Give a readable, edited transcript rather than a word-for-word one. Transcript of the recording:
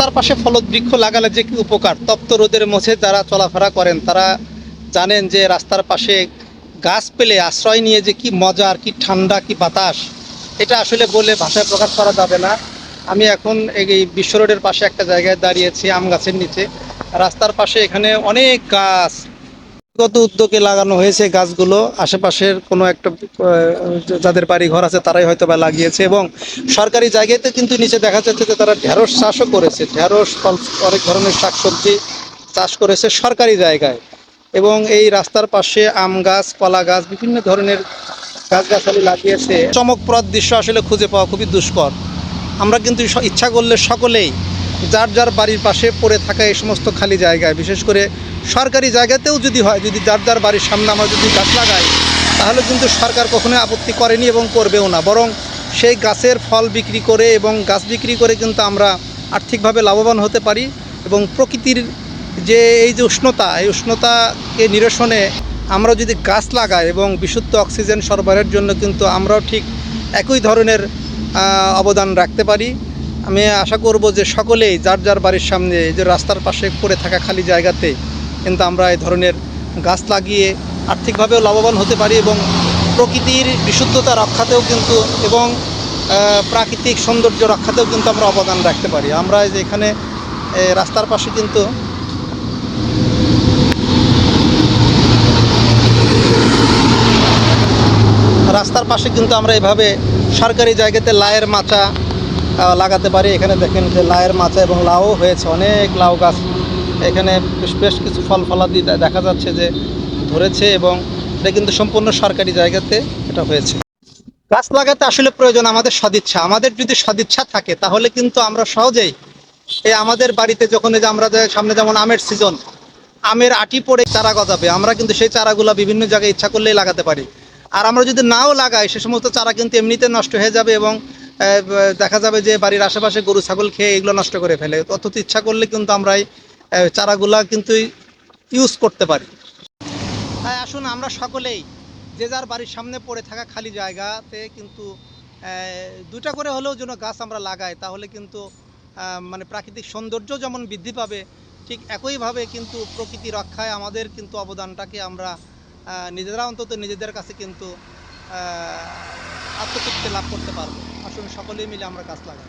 রাস্তার পাশে ফলদ বৃক্ষ লাগালে যে কি উপকার, তপ্ত রোদের মধ্যে যারা চলাফেরা করেন তারা জানেন যে রাস্তার পাশে গাছ পেলে আশ্রয় নিয়ে যে কি মজা আর কি ঠান্ডা কি বাতাস, এটা আসলে বলে ভাষায় প্রকাশ করা যাবে না। আমি এখন এই বিশ্ব রোডের পাশে একটা জায়গায় দাঁড়িয়েছি, আম গাছের নিচে। রাস্তার পাশে এখানে অনেক গাছ গত উদ্যোগে লাগানো হয়েছে। গাছগুলো আশেপাশের কোনো একটা যাদের বাড়ি ঘর আছে তারাই হয়তো বা লাগিয়েছে, এবং সরকারি জায়গাতে কিন্তু নিচে দেখা যাচ্ছে যে তারা ঢেঁড়স চাষও করেছে, ঢেঁড়স অনেক ধরনের শাকসবজি চাষ করেছে সরকারি জায়গায়। এবং এই রাস্তার পাশে আম গাছ, কলা গাছ, বিভিন্ন ধরনের গাছগাছালি লাগিয়েছে। চমকপ্রদ দৃশ্য আসলে খুঁজে পাওয়া খুবই দুষ্কর। আমরা কিন্তু ইচ্ছা করলে সকলেই যার যার বাড়ির পাশে পড়ে থাকা এই সমস্ত খালি জায়গায়, বিশেষ করে সরকারি জায়গাতেও যদি হয়, যদি যার যার বাড়ির সামনে আমরা যদি গাছ লাগাই, তাহলে কিন্তু সরকার কখনোই আপত্তি করেনি এবং করবেও না। বরং সেই গাছের ফল বিক্রি করে এবং গাছ বিক্রি করে কিন্তু আমরা আর্থিকভাবে লাভবান হতে পারি। এবং প্রকৃতির যে এই যে উষ্ণতা, এই উষ্ণতাকে নিরসনে আমরা যদি গাছ লাগাই এবং বিশুদ্ধ অক্সিজেন সরবরাহের জন্য কিন্তু আমরাও ঠিক একই ধরনের অবদান রাখতে পারি। আমি আশা করব যে সকলেই যার যার বাড়ির সামনে যে রাস্তার পাশে পড়ে থাকা খালি জায়গাতে কিন্তু আমরা এই ধরনের গাছ লাগিয়ে আর্থিকভাবেও লাভবান হতে পারি এবং প্রকৃতির বিশুদ্ধতা রক্ষাতেও কিন্তু এবং প্রাকৃতিক সৌন্দর্য রক্ষাতেও কিন্তু আমরা অবদান রাখতে পারি। আমরা যে এখানে রাস্তার পাশে কিন্তু আমরা এভাবে সরকারি জায়গাতে লাউয়ের মাচা লাগাতে পারি। এখানে দেখেন যে লাউয়ের মাচা এবং লাউ হয়েছে, অনেক লাউ গাছ এখানে বেশ কিছু ফল ফলাদি দেখা যাচ্ছে যে ধরেছে, এবং এটা কিন্তু সম্পূর্ণ সরকারি জায়গাতে এটা হয়েছে। গাছ লাগাতে আসলে প্রয়োজন আমাদের সদিচ্ছা। আমাদের যদি সদিচ্ছা থাকে তাহলে কিন্তু আমরা সহজেই এই আমাদের বাড়িতে যখন এই যে আমরা সামনে যেমন আমের সিজন, আমের আটি পড়ে চারা গজাবে, আমরা কিন্তু সেই চারাগুলো বিভিন্ন জায়গায় ইচ্ছা করলেই লাগাতে পারি। আর আমরা যদি নাও লাগাই সে সমস্ত চারা কিন্তু এমনিতে নষ্ট হয়ে যাবে এবং দেখা যাবে যে বাড়ির আশেপাশে গরু ছাগল খেয়ে এগুলো নষ্ট করে ফেলে। অথচ ইচ্ছা করলে কিন্তু আমরা এই চারাগুলা কিন্তু ইউজ করতে পারি। তাই আসুন আমরা সকলেই যে যার বাড়ির সামনে পড়ে থাকা খালি জায়গাতে কিন্তু দুটা করে হলেও যেন গাছ আমরা লাগাই, তাহলে কিন্তু মানে প্রাকৃতিক সৌন্দর্য যেমন বৃদ্ধি পাবে, ঠিক একইভাবে কিন্তু প্রকৃতি রক্ষায় আমাদের কিন্তু অবদানটাকে আমরা নিজেরা অন্তত নিজেদের কাছে কিন্তু আত্মতৃপ্তি লাভ করতে পারবো। আসুন সকলেই মিলে আমরা গাছ লাগাই।